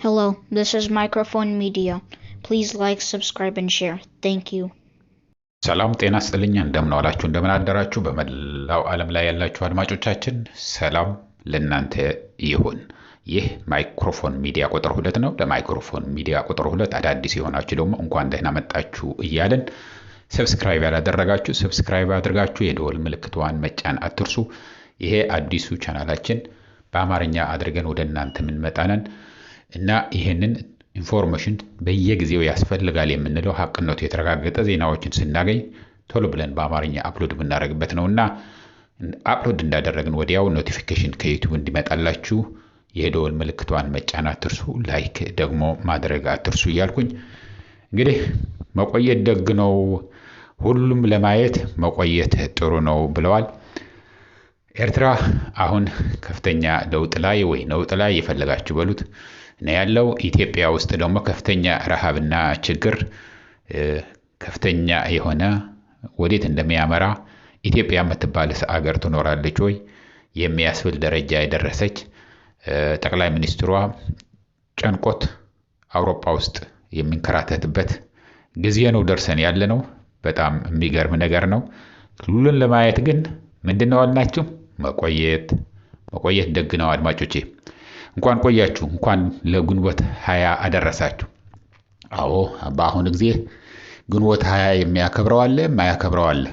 Hello, this is Microphone Media. Please like, subscribe, and share. Thank you. ሰላም ጤና ይስጥልኝ። እንደምን ዋላችሁ እንደምን አደራችሁ። በመላው ዓለም ላይ ያላችሁ አድማጮቻችን ሰላም ለእናንተ ይሁን። ይህ ማይክሮፎን ሚዲያ ቁጥር 2 ነው። ለማይክሮፎን ሚዲያ ቁጥር 2 አዳዲስ የሆናችሁ ደግሞ እንኳን ደህና መጣችሁ እያለን ሰብስክራይብ ያላደረጋችሁ ሰብስክራይብ አድርጋችሁ የደወል ምልክቷን መጫን አትርሱ። ይሄ አዲሱ ቻናላችን በአማርኛ አድርገን ወደ እናንተ የምንመጣነን እና ይሄንን ኢንፎርሜሽን በየጊዜው ያስፈልጋል የምንለው ሀቅነቱ የተረጋገጠ ዜናዎችን ስናገኝ ቶሎ ብለን በአማርኛ አፕሎድ የምናደርግበት ነውና አፕሎድ እንዳደረግን ወዲያው ኖቲፊኬሽን ከዩቲዩብ እንዲመጣላችሁ የደወል ምልክቷን መጫን አትርሱ። ላይክ ደግሞ ማድረግ አትርሱ እያልኩኝ እንግዲህ መቆየት ደግ ነው፣ ሁሉም ለማየት መቆየት ጥሩ ነው ብለዋል። ኤርትራ አሁን ከፍተኛ ለውጥ ላይ ወይ ነውጥ ላይ የፈለጋችሁ በሉት ነው ያለው። ኢትዮጵያ ውስጥ ደግሞ ከፍተኛ ረሃብና ችግር ከፍተኛ የሆነ ወዴት እንደሚያመራ ኢትዮጵያ የምትባል አገር ትኖራለች ወይ የሚያስብል ደረጃ የደረሰች ጠቅላይ ሚኒስትሯ ጨንቆት አውሮፓ ውስጥ የሚንከራተትበት ጊዜ ነው ደርሰን ያለ ነው። በጣም የሚገርም ነገር ነው። ሁሉን ለማየት ግን ምንድነው አልናችሁ? መቆየት ደግ ነው። አድማጮቼ እንኳን ቆያችሁ፣ እንኳን ለግንቦት 20 አደረሳችሁ። አዎ በአሁኑ ጊዜ ግንቦት 20 የሚያከብረው አለ፣ የማያከብረው አለ።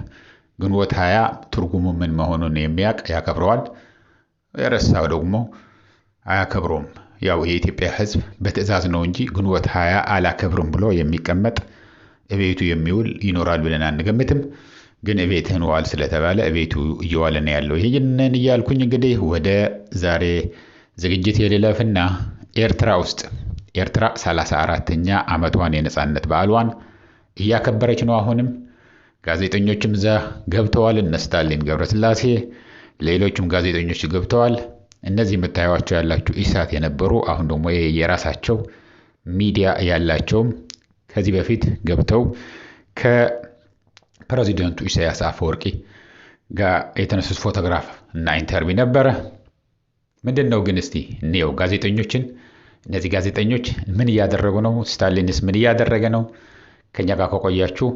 ግንቦት 20 ትርጉሙ ምን መሆኑን የሚያውቅ ያከብረዋል፣ የረሳው ደግሞ አያከብረውም። ያው የኢትዮጵያ ሕዝብ በትዕዛዝ ነው እንጂ ግንቦት 20 አላከብርም ብሎ የሚቀመጥ እቤቱ የሚውል ይኖራል ብለን አንገምትም። ግን እቤትህን ዋል ስለተባለ እቤቱ እየዋለ ነው ያለው። ይህንን እያልኩኝ እንግዲህ ወደ ዛሬ ዝግጅት የልለፍና ኤርትራ ውስጥ ኤርትራ 34ኛ ዓመቷን የነጻነት በዓሏን እያከበረች ነው። አሁንም ጋዜጠኞችም እዛ ገብተዋል። እነ ስታሊን ገብረስላሴ ሌሎችም ጋዜጠኞች ገብተዋል። እነዚህ የምታዩዋቸው ያላችሁ ኢሳት የነበሩ አሁን ደግሞ የራሳቸው ሚዲያ ያላቸውም ከዚህ በፊት ገብተው ከፕሬዚደንቱ ኢሳያስ አፈወርቂ ጋር የተነሱት ፎቶግራፍ እና ኢንተርቪው ነበረ። ምንድን ነው ግን እስቲ እንየው ጋዜጠኞችን። እነዚህ ጋዜጠኞች ምን እያደረጉ ነው? ስታሊንስ ምን እያደረገ ነው? ከኛ ጋር ከቆያችሁ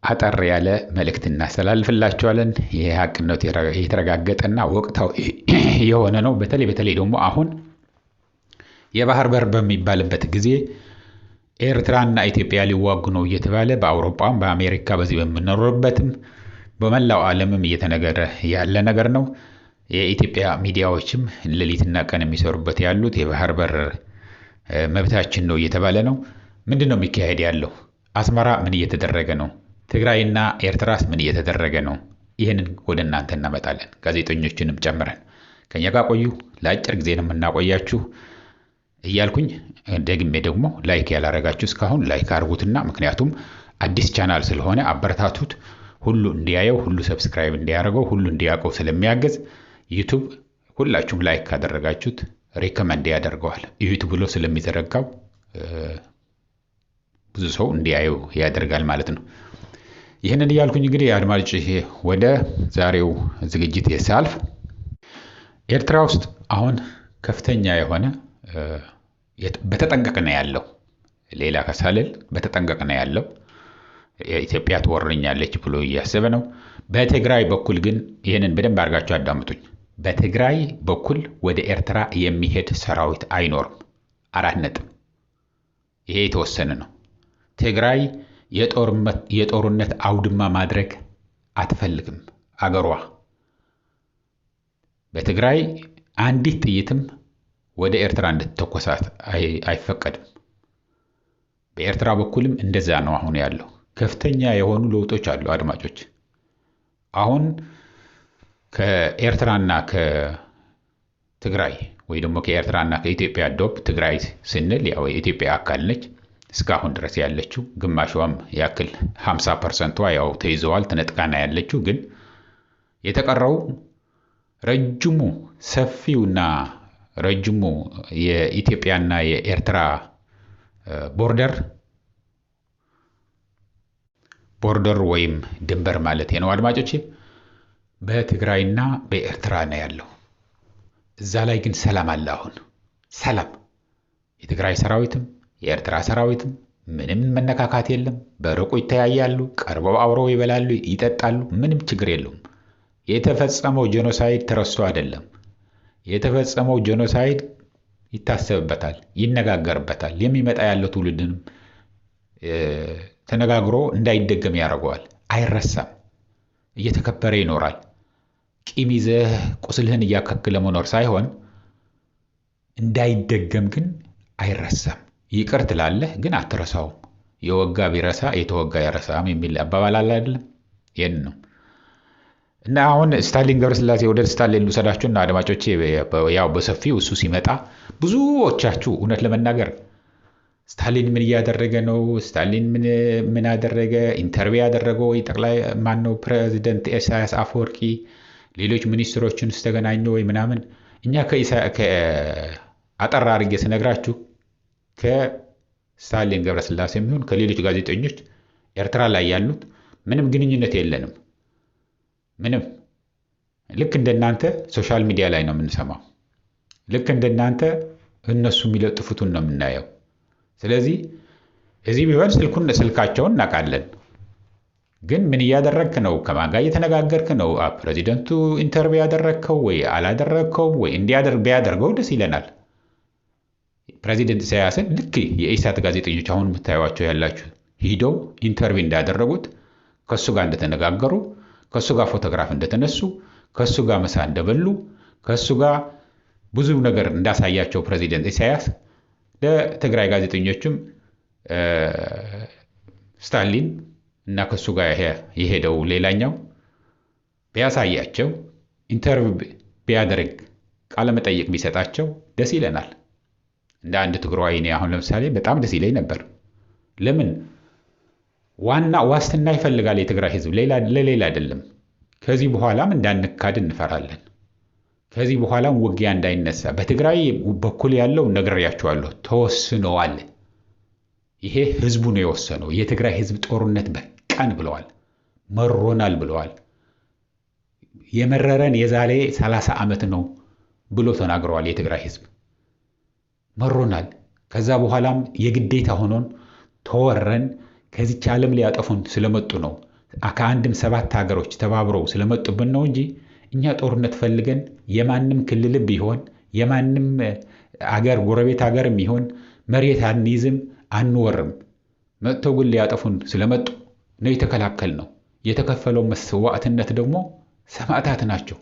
አጠር ያለ መልእክት እናስተላልፍላችኋለን። ይሄ ሀቅነቱ የተረጋገጠና ወቅታዊ የሆነ ነው። በተለይ ደግሞ አሁን የባህር በር በሚባልበት ጊዜ ኤርትራና ኢትዮጵያ ሊዋጉ ነው እየተባለ በአውሮፓም በአሜሪካ በዚህ በምንኖርበትም በመላው ዓለምም እየተነገረ ያለ ነገር ነው። የኢትዮጵያ ሚዲያዎችም ሌሊትና ቀን የሚሰሩበት ያሉት የባህር በር መብታችን ነው እየተባለ ነው። ምንድን ነው የሚካሄድ ያለው? አስመራ ምን እየተደረገ ነው? ትግራይና ኤርትራስ ምን እየተደረገ ነው? ይህንን ወደ እናንተ እናመጣለን፣ ጋዜጠኞችንም ጨምረን። ከኛ ጋር ቆዩ። ለአጭር ጊዜ ነው የምናቆያችሁ እያልኩኝ ደግሜ ደግሞ ላይክ ያላረጋችሁ እስካሁን ላይክ አድርጉትና፣ ምክንያቱም አዲስ ቻናል ስለሆነ አበረታቱት። ሁሉ እንዲያየው፣ ሁሉ ሰብስክራይብ እንዲያደርገው፣ ሁሉ እንዲያውቀው ስለሚያገዝ ዩቱብ ሁላችሁም ላይክ ካደረጋችሁት ሪከመንድ ያደርገዋል። ዩቱብ ብሎ ስለሚዘረጋው ብዙ ሰው እንዲያየው ያደርጋል ማለት ነው። ይህንን እያልኩኝ እንግዲህ አድማጭ ወደ ዛሬው ዝግጅት ሳልፍ ኤርትራ ውስጥ አሁን ከፍተኛ የሆነ በተጠንቀቅ ነው ያለው። ሌላ ከሳልል በተጠንቀቅ ነው ያለው። ኢትዮጵያ ትወረኛለች ብሎ እያሰበ ነው። በትግራይ በኩል ግን ይህንን በደንብ አድርጋችሁ አዳምጡኝ። በትግራይ በኩል ወደ ኤርትራ የሚሄድ ሰራዊት አይኖርም። 4 ነጥብ። ይሄ የተወሰነ ነው። ትግራይ የጦርነት አውድማ ማድረግ አትፈልግም አገሯ። በትግራይ አንዲት ጥይትም ወደ ኤርትራ እንድትተኮሳት አይፈቀድም። በኤርትራ በኩልም እንደዛ ነው አሁን ያለው። ከፍተኛ የሆኑ ለውጦች አሉ አድማጮች። አሁን ከኤርትራና ከትግራይ ወይ ደግሞ ከኤርትራና ከኢትዮጵያ ዶብ ትግራይ ስንል ያው የኢትዮጵያ አካል ነች እስካሁን ድረስ ያለችው። ግማሿም ያክል 50% ያው ተይዘዋል፣ ተነጥቃና ያለችው። ግን የተቀረው ረጅሙ ሰፊውና ረጅሙ የኢትዮጵያና የኤርትራ ቦርደር ወይም ድንበር ማለት ነው አድማጮቼ፣ በትግራይና በኤርትራ ነው ያለው። እዛ ላይ ግን ሰላም አለ። አሁን ሰላም የትግራይ ሰራዊትም የኤርትራ ሰራዊትም ምንም መነካካት የለም። በርቁ ይተያያሉ፣ ቀርበው አብረው ይበላሉ፣ ይጠጣሉ። ምንም ችግር የለውም። የተፈጸመው ጄኖሳይድ ተረስቶ አይደለም። የተፈጸመው ጄኖሳይድ ይታሰብበታል፣ ይነጋገርበታል። የሚመጣ ያለው ትውልድንም ተነጋግሮ እንዳይደገም ያደርገዋል። አይረሳም፣ እየተከበረ ይኖራል። ቂም ይዘህ ቁስልህን እያከክለ መኖር ሳይሆን እንዳይደገም ግን አይረሳም። ይቅር ትላለህ ግን አትረሳውም። የወጋ ቢረሳ የተወጋ አይረሳም የሚል አባባል አለ አይደለም? ይህን ነው እና አሁን ስታሊን ገብረስላሴ ወደ ስታሊን ልውሰዳችሁና አድማጮቼ፣ ያው በሰፊው እሱ ሲመጣ ብዙዎቻችሁ እውነት ለመናገር ስታሊን ምን እያደረገ ነው? ስታሊን ምን አደረገ? ኢንተርቪው ያደረገው ወይ ጠቅላይ ማን ነው? ፕሬዚደንት ኢሳያስ አፈወርቂ ሌሎች ሚኒስትሮችን ስተገናኙ ወይ ምናምን። እኛ አጠር አድርጌ ስነግራችሁ ከስታሊን ገብረስላሴ የሚሆን ከሌሎች ጋዜጠኞች ኤርትራ ላይ ያሉት ምንም ግንኙነት የለንም። ምንም። ልክ እንደናንተ ሶሻል ሚዲያ ላይ ነው የምንሰማው። ልክ እንደናንተ እነሱ የሚለጥፉትን ነው የምናየው። ስለዚህ እዚህ ቢሆን ስልካቸውን እናውቃለን። ግን ምን እያደረግክ ነው? ከማን ጋር እየተነጋገርክ ነው? ፕሬዚደንቱ ኢንተርቪው ያደረግከው ወይ አላደረግከውም? ወይ ቢያደርገው ደስ ይለናል። ፕሬዚደንት ኢሳያስን ልክ የኢሳት ጋዜጠኞች አሁን የምታዩዋቸው ያላችሁ ሂደው ኢንተርቪው እንዳደረጉት፣ ከእሱ ጋር እንደተነጋገሩ፣ ከእሱ ጋር ፎቶግራፍ እንደተነሱ፣ ከእሱ ጋር ምሳ እንደበሉ፣ ከእሱ ጋር ብዙ ነገር እንዳሳያቸው ፕሬዚደንት ኢሳያስ ለትግራይ ጋዜጠኞችም ስታሊን እና ከሱ ጋር የሄደው ሌላኛው ቢያሳያቸው፣ ኢንተርቪው ቢያደርግ፣ ቃለ መጠይቅ ቢሰጣቸው ደስ ይለናል። እንደ አንድ ትግራዋይ እኔ አሁን ለምሳሌ በጣም ደስ ይለኝ ነበር። ለምን? ዋና ዋስትና ይፈልጋል የትግራይ ህዝብ፣ ለሌላ አይደለም። ከዚህ በኋላም እንዳንካድ እንፈራለን። ከዚህ በኋላም ውጊያ እንዳይነሳ በትግራይ በኩል ያለው ነግሬያቸዋለሁ፣ ተወስነዋል። ይሄ ህዝቡ ነው የወሰነው። የትግራይ ህዝብ ጦርነት በቃን ብለዋል፣ መሮናል ብለዋል። የመረረን የዛሬ 30 ዓመት ነው ብሎ ተናግረዋል። የትግራይ ህዝብ መሮናል። ከዛ በኋላም የግዴታ ሆኖን ተወረን ከዚች ዓለም ሊያጠፉን ስለመጡ ነው። ከአንድም 7 ሀገሮች ተባብረው ስለመጡብን ነው እንጂ እኛ ጦርነት ፈልገን የማንም ክልል ቢሆን የማንም አገር ጎረቤት ሀገርም ይሆን መሬት አንይዝም፣ አንወርም። መጥተው ግን ሊያጠፉን ስለመጡ ነው የተከላከልነው። የተከፈለው መስዋዕትነት ደግሞ ሰማዕታት ናቸው፣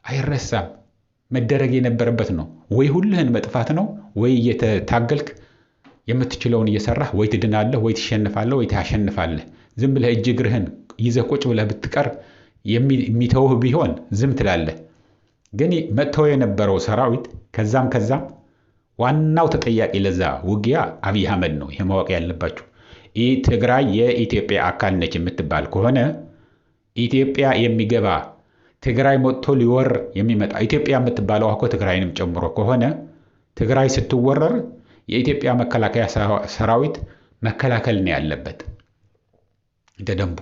አይረሳም። መደረግ የነበረበት ነው። ወይ ሁልህን መጥፋት ነው፣ ወይ እየታገልክ የምትችለውን እየሰራህ ወይ ትድናለህ፣ ወይ ትሸንፋለህ፣ ወይ ታሸንፋለህ። ዝም ብለህ እጅ እግርህን ይዘህ ቁጭ ብለህ ብትቀር የሚተውህ ቢሆን ዝም ትላለህ። ግን መጥተው የነበረው ሰራዊት ከዛም ዋናው ተጠያቂ ለዛ ውጊያ አብይ አህመድ ነው። ይሄ ማወቅ ያለባችሁ። ትግራይ የኢትዮጵያ አካል ነች የምትባል ከሆነ ኢትዮጵያ የሚገባ ትግራይ መጥቶ ሊወር የሚመጣ ኢትዮጵያ የምትባለው እኮ ትግራይንም ጨምሮ ከሆነ ትግራይ ስትወረር የኢትዮጵያ መከላከያ ሰራዊት መከላከል ነው ያለበት እንደ ደንቡ።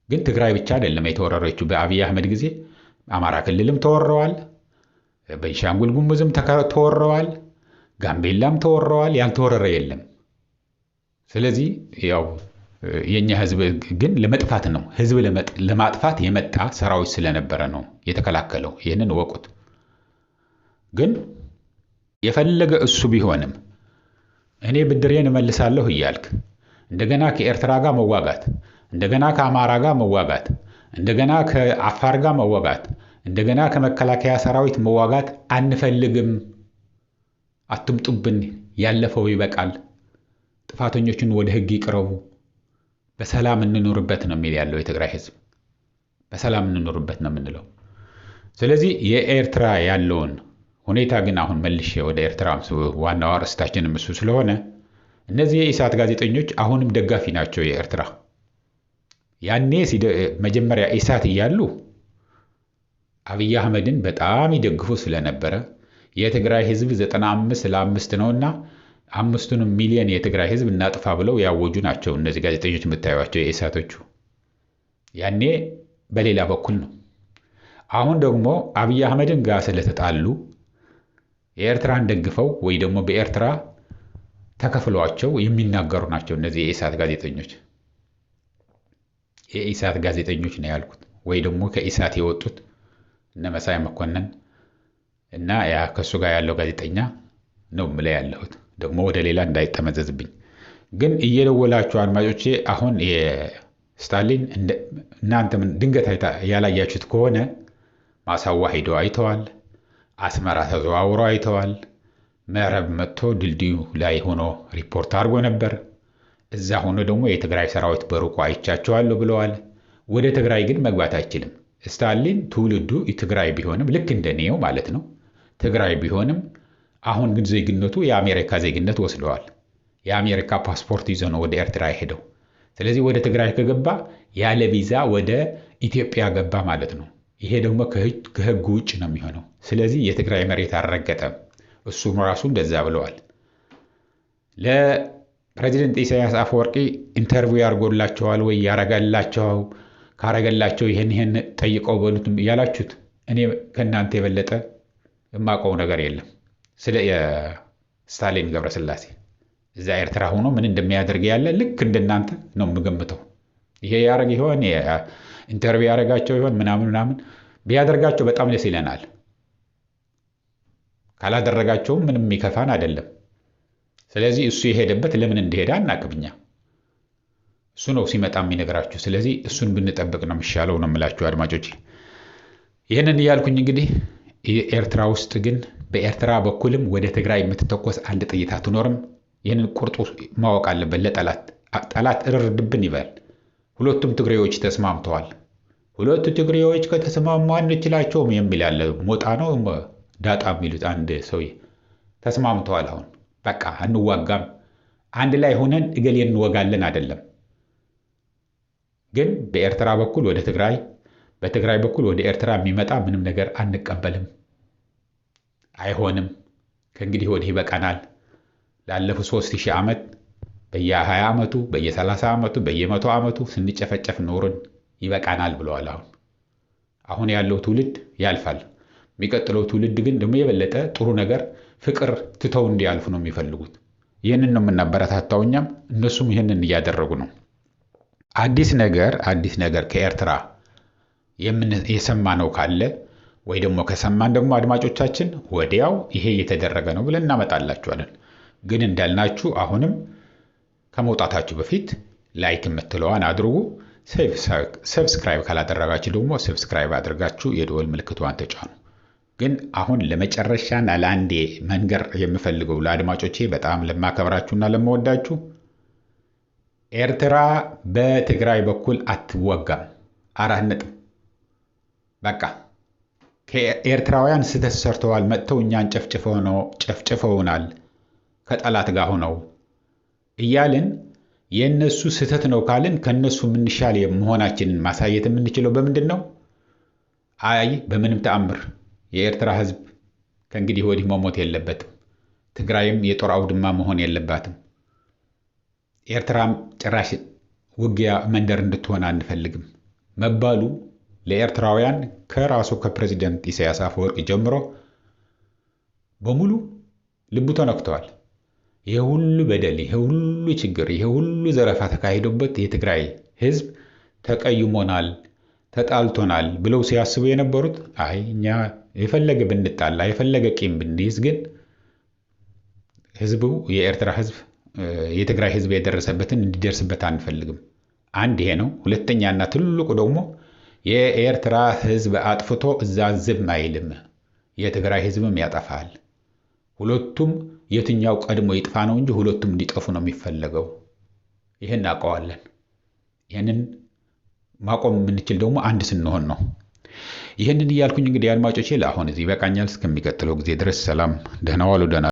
ግን ትግራይ ብቻ አይደለም የተወረረችው። በአብይ አህመድ ጊዜ አማራ ክልልም ተወረዋል፣ ቤንሻንጉል ጉሙዝም ተወረዋል፣ ጋምቤላም ተወረዋል። ያልተወረረ የለም። ስለዚህ ያው የኛ ህዝብ ግን ለመጥፋት ነው፣ ህዝብ ለማጥፋት የመጣ ሰራዊት ስለነበረ ነው የተከላከለው። ይህንን ወቁት። ግን የፈለገ እሱ ቢሆንም እኔ ብድሬን እመልሳለሁ እያልክ እንደገና ከኤርትራ ጋር መዋጋት፣ እንደገና ከአማራ ጋር መዋጋት፣ እንደገና ከአፋር ጋር መዋጋት፣ እንደገና ከመከላከያ ሰራዊት መዋጋት አንፈልግም። አትምጡብን፣ ያለፈው ይበቃል። ጥፋተኞችን ወደ ህግ ይቅረቡ። በሰላም እንኖርበት ነው የሚል ያለው የትግራይ ህዝብ። በሰላም እንኖርበት ነው የምንለው። ስለዚህ የኤርትራ ያለውን ሁኔታ ግን አሁን መልሼ ወደ ኤርትራ ዋናው አርዕስታችንም እሱ ስለሆነ እነዚህ የኢሳት ጋዜጠኞች አሁንም ደጋፊ ናቸው የኤርትራ። ያኔ መጀመሪያ ኢሳት እያሉ አብይ አህመድን በጣም ይደግፉ ስለነበረ የትግራይ ህዝብ 95 ነውና 5 ሚሊዮን የትግራይ ህዝብ እናጥፋ ብለው ያወጁ ናቸው እነዚህ ጋዜጠኞች የምታዩዋቸው የኢሳቶቹ። ያኔ በሌላ በኩል ነው። አሁን ደግሞ አብይ አህመድን ጋር ስለተጣሉ የኤርትራን ደግፈው ወይ ደግሞ በኤርትራ ተከፍሏቸው የሚናገሩ ናቸው እነዚህ የኢሳት ጋዜጠኞች። የኢሳት ጋዜጠኞች ነው ያልኩት፣ ወይ ደግሞ ከኢሳት የወጡት እነ መሳይ መኮንን እና ያ ከሱ ጋር ያለው ጋዜጠኛ ነው የምለው ያለሁት፣ ደግሞ ወደ ሌላ እንዳይጠመዘዝብኝ። ግን እየደወላችሁ አድማጮቼ አሁን የስታሊን እናንተ ድንገት ያላያችሁት ከሆነ ማሳዋ ሄደው አይተዋል፣ አስመራ ተዘዋውሮ አይተዋል፣ መረብ መጥቶ ድልድዩ ላይ ሆኖ ሪፖርት አድርጎ ነበር። እዛ ሆኖ ደግሞ የትግራይ ሰራዊት በሩቁ አይቻቸዋለሁ ብለዋል። ወደ ትግራይ ግን መግባት አይችልም። ስታሊን ትውልዱ ትግራይ ቢሆንም ልክ እንደኔው ማለት ነው ትግራይ ቢሆንም አሁን ግን ዜግነቱ የአሜሪካ ዜግነት ወስደዋል። የአሜሪካ ፓስፖርት ይዞ ነው ወደ ኤርትራ ሄደው። ስለዚህ ወደ ትግራይ ከገባ ያለ ቪዛ ወደ ኢትዮጵያ ገባ ማለት ነው። ይሄ ደግሞ ከህግ ውጭ ነው የሚሆነው። ስለዚህ የትግራይ መሬት አልረገጠም። እሱም ራሱ እንደዛ ብለዋል። ለፕሬዚደንት ኢሳያስ አፈወርቂ ኢንተርቪው ያርጎላቸዋል ወይ ያረጋላቸው? ካረገላቸው ይህን ጠይቀው በሉትም ያላችሁት እኔ ከእናንተ የበለጠ የማውቀው ነገር የለም ስለ ስታሊን ገብረስላሴ። እዛ ኤርትራ ሆኖ ምን እንደሚያደርግ ያለ ልክ እንደናንተ ነው የምገምተው። ይሄ ያረግ ይሆን ኢንተርቪው ያረጋቸው ይሆን ምናምን ቢያደርጋቸው በጣም ደስ ይለናል። ካላደረጋቸውም ምንም የሚከፋን አይደለም። ስለዚህ እሱ የሄደበት ለምን እንደሄደ አናቅምኛ። እሱ ነው ሲመጣ የሚነግራችሁ። ስለዚህ እሱን ብንጠብቅ ነው የሚሻለው ነው የምላችሁ አድማጮች። ይህንን እያልኩኝ እንግዲህ ኤርትራ ውስጥ ግን በኤርትራ በኩልም ወደ ትግራይ የምትተኮስ አንድ ጥይት አትኖርም። ይህንን ቁርጡ ማወቅ አለበት ለጠላት። ጠላት እርርድብን ይበል። ሁለቱም ትግሬዎች ተስማምተዋል። ሁለቱ ትግሬዎች ከተስማሙ አንችላቸውም የሚል ያለ ሞጣ ነው ዳጣ የሚሉት አንድ ሰውዬ ተስማምተዋል። አሁን በቃ አንዋጋም፣ አንድ ላይ ሆነን እገሌ እንወጋለን አይደለም። ግን በኤርትራ በኩል ወደ ትግራይ፣ በትግራይ በኩል ወደ ኤርትራ የሚመጣ ምንም ነገር አንቀበልም፣ አይሆንም። ከእንግዲህ ወዲህ ይበቃናል። ላለፉት 3000 ዓመት በየ20 ዓመቱ በየ30 ዓመቱ በየ100 ዓመቱ ስንጨፈጨፍ ኖርን፣ ይበቃናል ብለዋል። አሁን ያለው ትውልድ ያልፋል። የሚቀጥለው ትውልድ ግን ደግሞ የበለጠ ጥሩ ነገር ፍቅር ትተው እንዲያልፉ ነው የሚፈልጉት። ይህንን ነው የምናበረታታው እኛም፣ እነሱም ይህንን እያደረጉ ነው። አዲስ ነገር ከኤርትራ የሰማነው ካለ ወይ ደግሞ ከሰማን ደግሞ አድማጮቻችን ወዲያው ይሄ እየተደረገ ነው ብለን እናመጣላችኋለን። ግን እንዳልናችሁ አሁንም ከመውጣታችሁ በፊት ላይክ የምትለዋን አድርጉ። ሰብስክራይብ ካላደረጋችሁ ደግሞ ሰብስክራይብ አድርጋችሁ የደወል ምልክቷን ተጫኑ። ግን አሁን ለመጨረሻና ለአንዴ መንገር የምፈልገው ለአድማጮቼ በጣም ለማከብራችሁና ለመወዳችሁ ኤርትራ በትግራይ በኩል አትወጋም። 4 ነጥብ። በቃ ከኤርትራውያን ስህተት ሰርተዋል። መጥተው እኛን ጨፍጭፈውናል ከጠላት ጋር ሆነው እያልን የእነሱ ስህተት ነው ካልን ከእነሱ የምንሻል መሆናችንን ማሳየት የምንችለው በምንድን ነው? አይ በምንም ተአምር የኤርትራ ህዝብ ከእንግዲህ ወዲህ መሞት የለበትም። ትግራይም የጦር አውድማ መሆን የለባትም። ኤርትራም ጭራሽ ውጊያ መንደር እንድትሆን አንፈልግም መባሉ ለኤርትራውያን ከራሱ ከፕሬዚደንት ኢሳያስ አፈወርቂ ጀምሮ በሙሉ ልቡ ተነክተዋል። ይሄ ሁሉ በደል፣ ይሄ ሁሉ ችግር፣ ይሄ ሁሉ ዘረፋ ተካሂዶበት የትግራይ ህዝብ ተቀይሞናል፣ ተጣልቶናል ብለው ሲያስቡ የነበሩት አይ እኛ የፈለገ ብንጣላ የፈለገ ቂም ብንይዝ ግን ህዝቡ የኤርትራ ህዝብ የትግራይ ህዝብ የደረሰበትን እንዲደርስበት አንፈልግም። አንድ ይሄ ነው። ሁለተኛና ትልቁ ደግሞ የኤርትራ ህዝብ አጥፍቶ እዛ ዝም አይልም፣ የትግራይ ህዝብም ያጠፋል። ሁለቱም የትኛው ቀድሞ ይጥፋ ነው እንጂ ሁለቱም እንዲጠፉ ነው የሚፈለገው። ይሄን አውቀዋለን። ይሄንን ማቆም የምንችል ደግሞ አንድ ስንሆን ነው። ይሄንን እያልኩኝ እንግዲህ አድማጮቼ ለአሁን እዚህ ይበቃኛል። እስከሚቀጥለው ጊዜ ድረስ ሰላም፣ ደህና ዋሉ።